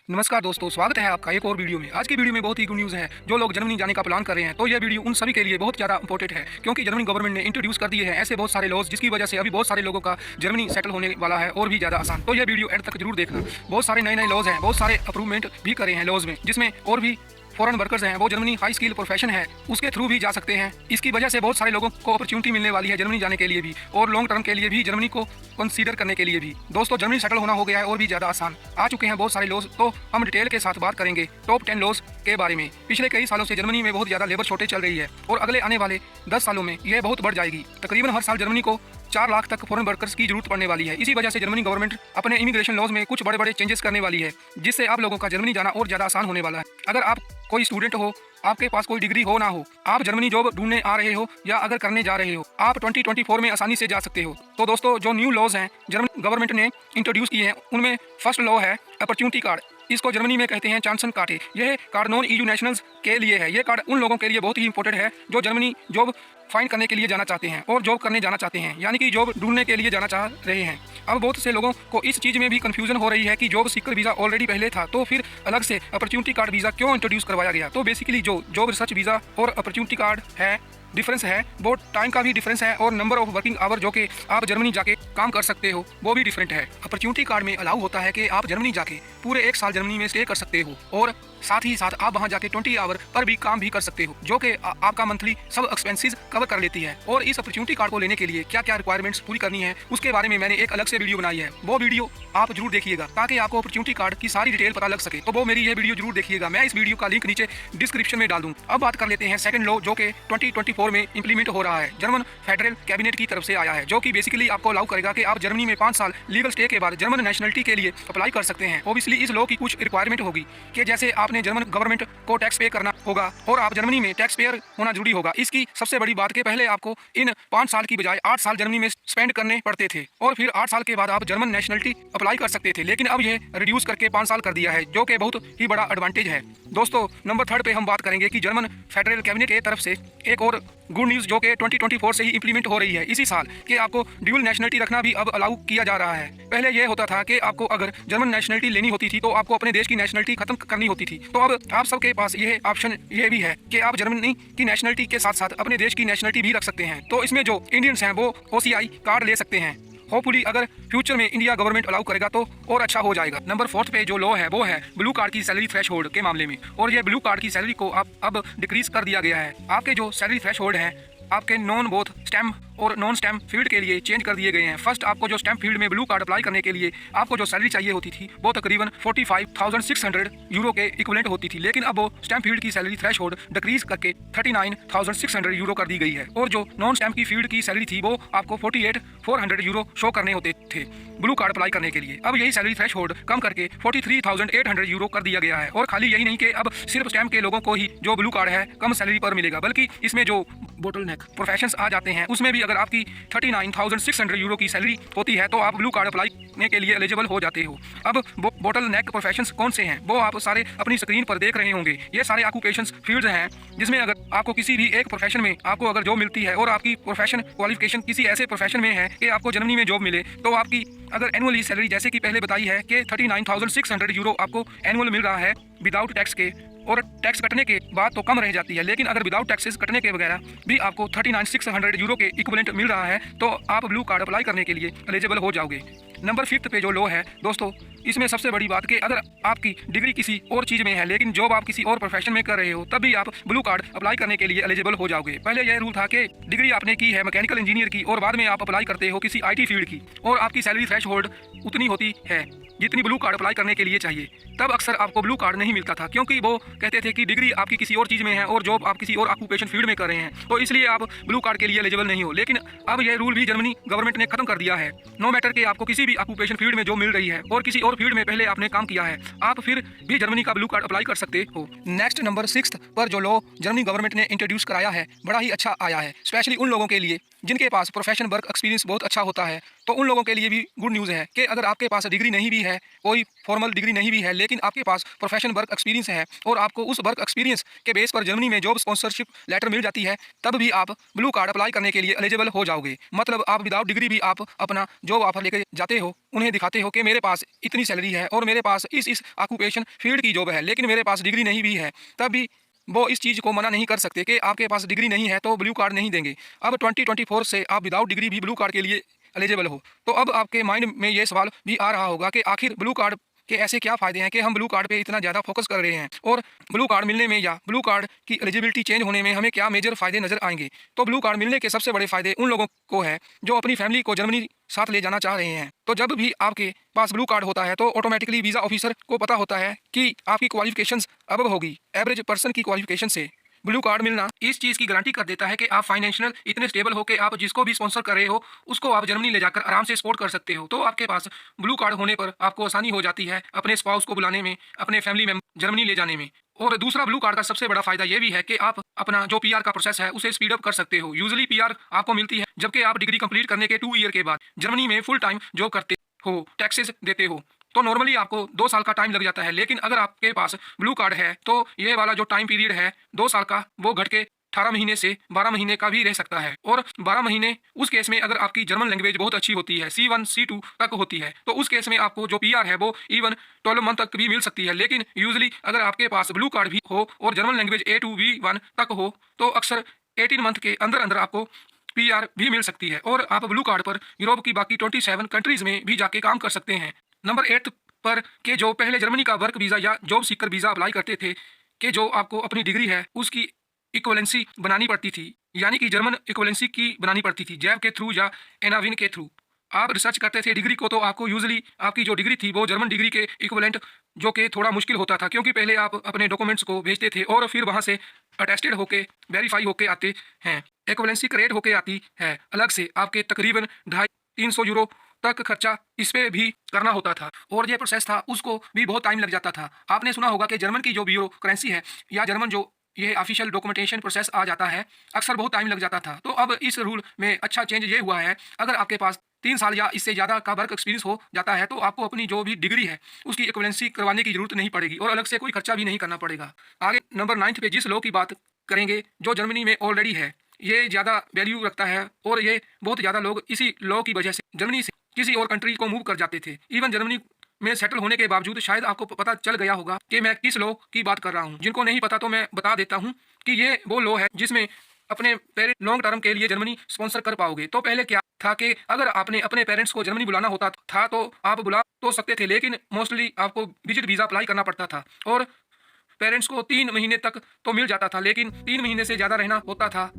नमस्कार दोस्तों, स्वागत है आपका एक और वीडियो में। आज की वीडियो में बहुत ही गुड न्यूज़ है। जो लोग जर्मनी जाने का प्लान कर रहे हैं तो यह वीडियो उन सभी के लिए बहुत ज़्यादा इंपॉर्टेंट है, क्योंकि जर्मनी गवर्नमेंट ने इंट्रोड्यूस कर दिए हैं ऐसे बहुत सारे लॉज जिसकी वजह से अभी बहुत सारे लोगों का जर्मनी सेटल होने वाला है और भी ज़्यादा आसान। तो यह वीडियो एंड तक जरूर देखना। बहुत सारे नए नए लॉज हैं, बहुत सारे अप्रूवमेंट भी करे हैं लॉज में, जिसमें और भी फॉरेन वर्कर्स हैं वो जर्मनी हाई स्किल प्रोफेशन है उसके थ्रू भी जा सकते हैं। इसकी वजह से बहुत सारे लोगों को अपॉर्चुनिटी मिलने वाली है जर्मनी जाने के लिए भी, और लॉन्ग टर्म के लिए भी जर्मनी को कंसीडर करने के लिए भी। दोस्तों, जर्मनी सेटल होना हो गया है और भी ज़्यादा आसान। आ चुके हैं बहुत सारे लॉज, तो हम डिटेल के साथ बात करेंगे टॉप 10 लॉज के बारे में। पिछले कई सालों से जर्मनी में बहुत ज़्यादा लेबर शॉर्टेज चल रही है और अगले आने वाले 10 सालों में यह बहुत बढ़ जाएगी। तकरीबन हर साल जर्मनी को 4 लाख तक फॉरेन वर्कर्स की जरूरत पड़ने वाली है। इसी वजह से जर्मनी गवर्नमेंट अपने इमिग्रेशन लॉज में कुछ बड़े बड़े चेंजेस करने वाली है, जिससे आप लोगों का जर्मनी जाना और ज़्यादा आसान होने वाला है। अगर आप कोई स्टूडेंट हो, आपके पास कोई डिग्री हो ना हो, आप जर्मनी जॉब ढूंढने आ रहे हो या अगर करने जा रहे हो, आप 2024 में आसानी से जा सकते हो। तो दोस्तों, जो न्यू लॉज हैं जर्मनी गवर्नमेंट ने इंट्रोड्यूस किए हैं, उनमें फर्स्ट लॉ है अपॉर्चुनिटी कार्ड। इसको जर्मनी में कहते हैं चांसन कार्ड। यह कार्ड नॉन ईयू नेशनल्स के लिए है। यह कार्ड उन लोगों के लिए बहुत ही इंपॉर्टेंट है जो जर्मनी जॉब फाइंड करने के लिए जाना चाहते हैं और जॉब करने जाना चाहते हैं, यानी कि जॉब ढूंढने के लिए जाना चाह रहे हैं। अब बहुत से लोगों को इस चीज़ में भी कंफ्यूजन हो रही है कि जॉब सीकर वीज़ा ऑलरेडी पहले था, तो फिर अलग से अपॉर्चुनिटी कार्ड वीज़ा क्यों इंट्रोड्यूस करवाया गया। तो बेसिकली जो जॉब रिसर्च वीज़ा और अपॉर्चुनिटी कार्ड है, डिफरेंस है वो टाइम का भी डिफरेंस है, और नंबर ऑफ वर्किंग आवर जो कि आप जर्मनी जाके काम कर सकते हो वो भी डिफरेंट है। अपॉर्चुनिटी कार्ड में अलाउ होता है कि आप जर्मनी जाके पूरे 1 साल जर्मनी में स्टे कर सकते हो, और साथ ही साथ आप वहां जाके 20 आवर पर भी काम भी कर सकते हो, जो कि आपका मंथली सब एक्सपेंसेस कवर कर लेती है। और इस अपॉर्चुनिटी कार्ड को लेने के लिए क्या क्या रिक्वायरमेंट्स पूरी करनी है उसके बारे में मैंने एक अलग से वीडियो बनाई है। वो वीडियो आप जरूर देखिएगा ताकि आपको अपॉर्चुनिटी कार्ड की सारी डिटेल पता लग सके। तो वो मेरी यह वीडियो जरूर देखिएगा, मैं इस वीडियो का लिंक नीचे डिस्क्रिप्शन में डाल दूँ। अब बात कर लेते हैं सेकंड लॉ, जो कि 2024 में इंप्लीमेंट हो रहा है। जर्मन फेडरल कैबिनेट की तरफ से आया है, जो कि बेसिकली आपको अलाउ करेगा कि आप जर्मनी में 5 साल लीगल स्टे के बाद जर्मन नेशनलिटी के लिए अप्लाई कर सकते हैं। ओबियसली इस लॉ की कुछ रिक्वायरमेंट होगी कि जैसे आपने जर्मन गवर्नमेंट को टैक्स पे करना होगा और आप जर्मनी में टैक्स पेयर होना जरूरी होगा। इसकी सबसे बड़ी बात कि पहले आपको इन 5 साल की बजाय 8 साल जर्मनी में स्पेंड करने पड़ते थे, और फिर 8 साल के बाद आप जर्मन नेशनलिटी अप्लाई कर सकते थे, लेकिन अब यह रिड्यूस करके 5 साल कर दिया है, जो कि बहुत ही बड़ा एडवांटेज है। दोस्तों, नंबर 3 पे हम बात करेंगे कि जर्मन फेडरल कैबिनेट की तरफ से एक और गुड न्यूज़ जो कि 2024 से ही इंप्लीमेंट हो रही है इसी साल, कि आपको ड्यूल नेशनलिटी रखना भी अब अलाउ किया जा रहा है। पहले यह होता था कि आपको अगर जर्मन नेशनलिटी लेनी होती थी तो आपको अपने देश की नेशनलिटी खत्म करनी होती थी। तो अब आप सबके पास यह ऑप्शन ये भी है कि आप जर्मनी की नेशनलिटी के साथ साथ अपने देश की नेशनलिटी भी रख सकते हैं। तो इसमें जो इंडियंस हैं वो OCI कार्ड ले सकते हैं। होपफुली अगर फ्यूचर में इंडिया गवर्नमेंट अलाउ करेगा तो और अच्छा हो जाएगा। नंबर 4 पे जो लॉ है वो है ब्लू कार्ड की सैलरी थ्रेश होल्ड के मामले में, और ये ब्लू कार्ड की सैलरी को अब डिक्रीज कर दिया गया है। आपके जो सैलरी थ्रेश होल्ड है आपके नॉन बोथ स्टैम्प और नॉन स्टैम्प फील्ड के लिए चेंज कर दिए गए हैं। फर्स्ट आपको जो स्टैम्प फील्ड में ब्लू कार्ड अप्लाई करने के लिए आपको जो सैलरी चाहिए होती थी वो तकरीबन 45,600 यूरो के इक्विवेलेंट होती थी, लेकिन अब वो स्टैम्प फील्ड की सैलरी थ्रेश होल्ड डिक्रीज करके 39,600 यूरो कर दी गई है, और जो नॉन स्टैम्प की फील्ड की सैलरी थी वो आपको 48,400 यूरो शो करने होते थे ब्लू कार्ड अप्लाई करने के लिए। अब यही सैलरी थ्रेश होल्ड कम करके 43,800 यूरो कर दिया गया है। और खाली यही नहीं कि अब सिर्फ स्टैम्प के लोगों को ही जो ब्लू कार्ड है कम सैलरी पर मिलेगा, बल्कि इसमें जो बोटलनेक प्रोफेशंस आ जाते हैं उसमें भी अगर आपकी 39,600 यूरो की सैलरी होती है तो आप ब्लू कार्ड अप्लाई करने के लिए एलिजिबल हो जाते हो। अब बोटलनेक प्रोफेशंस कौन से हैं वो आप सारे अपनी स्क्रीन पर देख रहे होंगे। ये सारे ऑक्यूपेशंस फील्ड्स हैं जिसमें अगर आपको किसी भी एक प्रोफेशन में आपको अगर जॉब मिलती है और आपकी प्रोफेशन क्वालिफिकेशन किसी ऐसे प्रोफेशन में है कि आपको जर्मनी में जॉब मिले, तो आपकी अगर एनुअली सैलरी जैसे कि पहले बताई है कि 39,600 यूरो आपको एनुअल मिल रहा है विदाउट टैक्स के, और टैक्स कटने के बाद तो कम रह जाती है, लेकिन अगर विदाउट टैक्सेस कटने के वगैरह भी आपको 39,600 यूरो के इक्विवेलेंट मिल रहा है तो आप ब्लू कार्ड अप्लाई करने के लिए एलिजिबल हो जाओगे। नंबर 5 पे जो लॉ है दोस्तों, इसमें सबसे बड़ी बात कि अगर आपकी डिग्री किसी और चीज़ में है लेकिन जॉब आप किसी और प्रोफेशन में कर रहे हो तब भी आप ब्लू कार्ड अप्लाई करने के लिए एलिजिबल हो जाओगे। पहले यह रूल था कि डिग्री आपने की है मैकेनिकल इंजीनियर की और बाद में आप अप्लाई करते हो किसी IT फील्ड की, और आपकी सैलरी थ्रेश होल्ड उतनी होती है जितनी ब्लू कार्ड अप्लाई करने के लिए चाहिए, तब अक्सर आपको ब्लू कार्ड नहीं मिलता था, क्योंकि वो कहते थे कि डिग्री आपकी किसी और चीज़ में है और जॉब आप किसी और ऑक्यूपेशन फील्ड में कर रहे हैं, तो इसलिए आप ब्लू कार्ड के लिए एलिजिबल नहीं हो। लेकिन अब यह रूल भी जर्मनी गवर्नमेंट ने खत्म कर दिया है। नो मैटर कि आपको किसी भी ऑक्यूपेशन फील्ड में जॉब मिल रही है और किसी और फील्ड में पहले आपने काम किया है, आप फिर भी जर्मनी का ब्लू कार्ड अप्लाई कर सकते हो। नेक्स्ट नंबर 6 पर जो लॉ जर्मनी गवर्नमेंट ने इंट्रोड्यूस कराया है बड़ा ही अच्छा आया है, स्पेशली उन लोगों के लिए जिनके पास प्रोफेशनल वर्क एक्सपीरियंस बहुत अच्छा होता है, तो उन लोगों के लिए भी गुड न्यूज़ है कि अगर आपके पास डिग्री नहीं भी है, कोई फॉर्मल डिग्री नहीं भी है, लेकिन आपके पास प्रोफेशनल वर्क एक्सपीरियंस है और आपको उस वर्क एक्सपीरियंस के बेस पर जर्मनी में जॉब स्पॉन्सरशिप लेटर मिल जाती है, तब भी आप ब्लू कार्ड अप्लाई करने के लिए एलिजिबल हो जाओगे। मतलब आप विदाउट डिग्री भी आप अपना जॉब ऑफर लेकर जाते हो, उन्हें दिखाते हो कि मेरे पास इतनी सैलरी है और मेरे पास इस ऑक्यूपेशन फील्ड की जॉब है, लेकिन मेरे पास डिग्री नहीं भी है, तब भी वो इस चीज़ को मना नहीं कर सकते कि आपके पास डिग्री नहीं है तो ब्लू कार्ड नहीं देंगे। अब 2024 से आप विदाउट डिग्री भी ब्लू कार्ड के लिए एलिजिबल हो। तो अब आपके माइंड में ये सवाल भी आ रहा होगा कि आखिर ब्लू कार्ड के ऐसे क्या फ़ायदे हैं कि हम ब्लू कार्ड पे इतना ज़्यादा फोकस कर रहे हैं, और ब्लू कार्ड मिलने में या ब्लू कार्ड की एलिजिबिलिटी चेंज होने में हमें क्या मेजर फ़ायदे नज़र आएंगे। तो ब्लू कार्ड मिलने के सबसे बड़े फ़ायदे उन लोगों को है जो अपनी फैमिली को जर्मनी साथ ले जाना चाह रहे हैं। तो जब भी आपके पास ब्लू कार्ड होता है तो ऑटोमेटिकली वीज़ा ऑफिसर को पता होता है कि आपकी क्वालिफिकेशंस अब होगी एवरेज पर्सन की क्वालिफिकेशन से। ब्लू कार्ड मिलना इस चीज़ की गारंटी कर देता है कि आप फाइनेंशियल इतने स्टेबल हो कि आप जिसको भी स्पॉन्सर कर रहे हो उसको आप जर्मनी ले जाकर आराम से सपोर्ट कर सकते हो। तो आपके पास ब्लू कार्ड होने पर आपको आसानी हो जाती है अपने स्पाउस को बुलाने में, अपने फैमिली मेंबर जर्मनी ले जाने में। और दूसरा ब्लू कार्ड का सबसे बड़ा फायदा ये भी है कि आप अपना जो पीआर का प्रोसेस है उसे स्पीड अप कर सकते हो। यूजुअली पीआर आपको मिलती है जबकि आप डिग्री कंप्लीट करने के 2 ईयर के बाद जर्मनी में फुल टाइम जॉब करते हो, टैक्सेस देते हो, तो नॉर्मली आपको 2 साल का टाइम लग जाता है। लेकिन अगर आपके पास ब्लू कार्ड है तो ये वाला जो टाइम पीरियड है 2 साल का, वो घट के 18 महीने से 12 महीने का भी रह सकता है। और 12 महीने उस केस में अगर आपकी जर्मन लैंग्वेज बहुत अच्छी होती है, C1 C2 तक होती है, तो उस केस में आपको जो पीआर है वो इवन 12 मंथ तक भी मिल सकती है। लेकिन यूजुअली अगर आपके पास ब्लू कार्ड भी हो और जर्मन लैंग्वेज A2 B1 तक हो तो अक्सर 18 मंथ के अंदर अंदर आपको पीआर भी मिल सकती है और आप ब्लू कार्ड पर यूरोप की बाकी 27 कंट्रीज में भी जाके काम कर सकते हैं। नंबर 8 पर के जो पहले जर्मनी का वर्क वीज़ा या जॉब सीकर वीज़ा अप्लाई करते थे कि जो आपको अपनी डिग्री है उसकी इक्वलेंसी बनानी पड़ती थी, यानी कि जर्मन इक्वलेंसी की बनानी पड़ती थी जैब के थ्रू या एनाविन के थ्रू। आप रिसर्च करते थे डिग्री को तो आपको यूजुअली आपकी जो डिग्री थी वो जर्मन डिग्री के इक्वलेंट, जो कि थोड़ा मुश्किल होता था क्योंकि पहले आप अपने डॉक्यूमेंट्स को भेजते थे और फिर वहाँ से अटेस्टेड होके वेरीफाई होके आते हैं, इक्वलेंसी क्रिएट होके आती है अलग से। आपके तकरीबन 250-300 यूरो तक खर्चा इस पे भी करना होता था और ये प्रोसेस था उसको भी बहुत टाइम लग जाता था। आपने सुना होगा कि जर्मन की जो ब्यूरोक्रेसी है या जर्मन जो ये ऑफिशियल डॉक्यूमेंटेशन प्रोसेस आ जाता है अक्सर बहुत टाइम लग जाता था। तो अब इस रूल में अच्छा चेंज ये हुआ है, अगर आपके पास 3 साल या इससे ज़्यादा का वर्क एक्सपीरियंस हो जाता है तो आपको अपनी जो भी डिग्री है उसकी इक्विवेलेंसी करवाने की जरूरत नहीं पड़ेगी और अलग से कोई खर्चा भी नहीं करना पड़ेगा। आगे नंबर 9 पे जिस लॉ की बात करेंगे जो जर्मनी में ऑलरेडी है, ये ज़्यादा वैल्यू रखता है और ये बहुत ज़्यादा लोग इसी लॉ की वजह से जर्मनी से किसी और कंट्री को मूव कर जाते थे। इवन जर्मनी में सेटल होने के बावजूद शायद आपको पता चल गया होगा कि मैं किस लॉ की बात कर रहा हूँ। जिनको नहीं पता तो मैं बता देता हूँ कि ये वो लॉ है जिसमें अपने पेरेंट लॉन्ग टर्म के लिए जर्मनी स्पॉन्सर कर पाओगे। तो पहले क्या था कि अगर आपने अपने पेरेंट्स को जर्मनी बुलाना होता था तो आप बुला तो सकते थे, लेकिन मोस्टली आपको विजिट वीज़ा अप्लाई करना पड़ता था और पेरेंट्स को 3 महीने तक तो मिल जाता था, लेकिन 3 महीने से ज़्यादा रहना होता था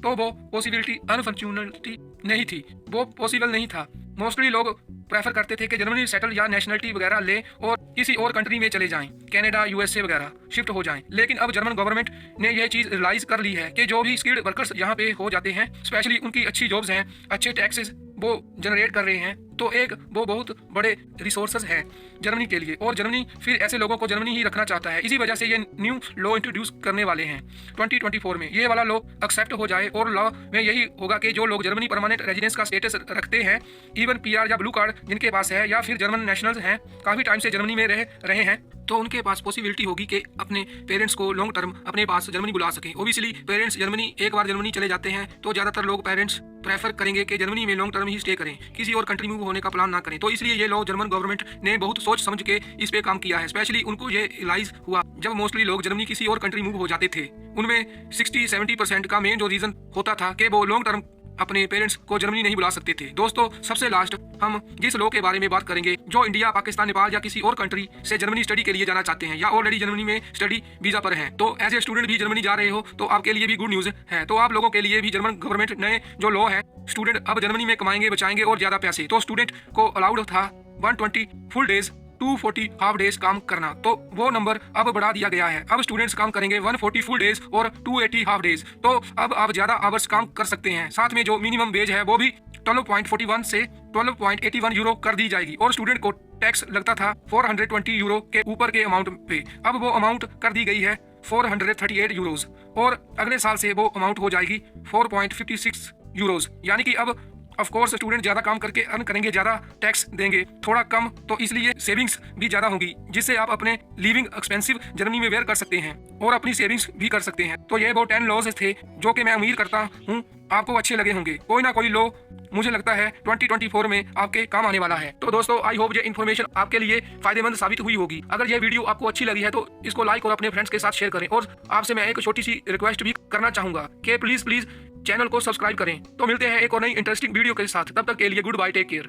तो वो पॉसिबिलिटी अनफॉर्चुनेटली नहीं थी, वो पॉसिबल नहीं था। मोस्टली लोग प्रेफर करते थे कि जर्मनी सेटल या नेशनलिटी वगैरह ले और किसी और कंट्री में चले जाएं, कनाडा USA वगैरह शिफ्ट हो जाएं। लेकिन अब जर्मन गवर्नमेंट ने यह चीज़ रियलाइज़ कर ली है कि जो भी स्किल्ड वर्कर्स यहाँ पे हो जाते हैं, स्पेशली उनकी अच्छी जॉब्स हैं, अच्छे टैक्सेस वो जनरेट कर रहे हैं, तो एक वो बहुत बड़े रिसोर्सेज हैं जर्मनी के लिए और जर्मनी फिर ऐसे लोगों को जर्मनी ही रखना चाहता है। इसी वजह से ये न्यू लॉ इंट्रोड्यूस करने वाले हैं 2024 में। ये वाला लॉ एक्सेप्ट हो जाए और लॉ में यही होगा कि जो लोग जर्मनी परमानेंट रेजिडेंस का स्टेटस रखते हैं, इवन पीआर या ब्लू कार्ड जिनके पास है या फिर जर्मन नेशनल्स हैं, काफ़ी टाइम से जर्मनी में रह रहे हैं, तो उनके पास पॉसिबिलिटी होगी कि अपने पेरेंट्स को लॉन्ग टर्म अपने पास जर्मनी बुला सकें। ओबियसली पेरेंट्स जर्मनी एक बार जर्मनी चले जाते हैं तो ज़्यादातर लोग पेरेंट्स प्रेफर करेंगे कि जर्मनी में लॉन्ग टर्म ही स्टे करें, किसी और कंट्री मूव होने का प्लान ना करें। तो इसलिए ये लॉ जर्मन गवर्नमेंट ने बहुत सोच समझ के इस पे काम किया है। स्पेशली उनको ये रियलाइज हुआ जब मोस्टली लोग जर्मनी किसी और कंट्री मूव हो जाते थे, उनमें 60-70% का मेन जो रीज़न होता था कि वो लॉन्ग टर्म अपने पेरेंट्स को जर्मनी नहीं बुला सकते थे। दोस्तों सबसे लास्ट हम जिस लॉ के बारे में बात करेंगे जो इंडिया, पाकिस्तान, नेपाल या किसी और कंट्री से जर्मनी स्टडी के लिए जाना चाहते हैं या ऑलरेडी जर्मनी में स्टडी वीज़ा पर हैं, तो एज ए स्टूडेंट भी जर्मनी जा रहे हो तो आपके लिए भी गुड न्यूज़ है। तो आप लोगों के लिए भी जर्मन गवर्नमेंट नए जो लॉ है, स्टूडेंट अब जर्मनी में कमाएंगे, बचाएंगे और ज़्यादा पैसे। तो स्टूडेंट को अलाउड था 120 फुल डेज 240 हाफ डेज काम करना, तो वो नंबर अब बढ़ा दिया गया है। अब स्टूडेंट्स काम करेंगे 140 फुल डेज और 280 हाफ डेज। तो अब आप ज़्यादा आवर्स काम कर सकते हैं। साथ में जो मिनिमम वेज है वो भी 12.41 से 12.81 यूरो कर दी जाएगी और स्टूडेंट को टैक्स लगता था 420 यूरो के ऊपर के अमाउंट पे, अब वो अमाउंट कर दी गई है 438 यूरोज और अगले साल से वो अमाउंट हो जाएगी 4.56 यूरोज, यानी कि अब ऑफ कोर्स स्टूडेंट ज़्यादा काम करके अर्न करेंगे, ज़्यादा टैक्स देंगे, थोड़ा कम, तो इसलिए सेविंग्स भी ज़्यादा होगी, जिससे आप अपने लिविंग एक्सपेंसिव जर्मनी में वेयर कर सकते हैं और अपनी सेविंग्स भी कर सकते हैं। तो ये वो 10 लॉज थे जो कि मैं उम्मीद करता हूँ आपको अच्छे लगे होंगे। कोई ना कोई लॉ मुझे लगता है 2024 में आपके काम आने वाला है। तो दोस्तों, आई होप ये इन्फॉर्मेशन आपके लिए फायदेमंद साबित हुई होगी। अगर ये वीडियो आपको अच्छी लगी है तो इसको लाइक और अपने फ्रेंड्स के साथ शेयर करें। और आपसे मैं एक छोटी सी रिक्वेस्ट भी करना चाहूंगा कि प्लीज चैनल को सब्सक्राइब करें। तो मिलते हैं एक और नई इंटरेस्टिंग वीडियो के साथ, तब तक के लिए गुड बाय, टेक केयर।